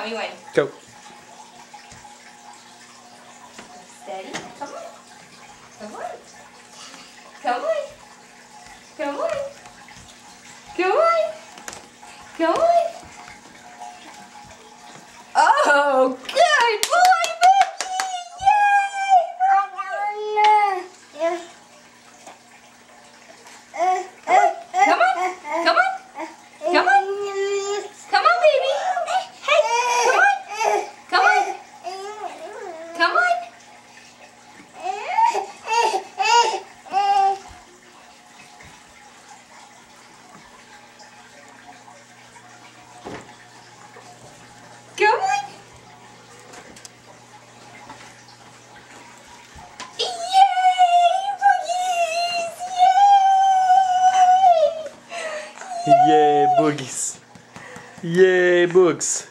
Tell me when. Go. Steady. Come on. Come on. Come on. Come on. Come on. Come on. Oh, good boy, Becky! Yay! Come on. Come on. Come on. Come on, baby. Hey, come on. Come on. Come on. Come on. Yay, boogies! Yay! Yay, books.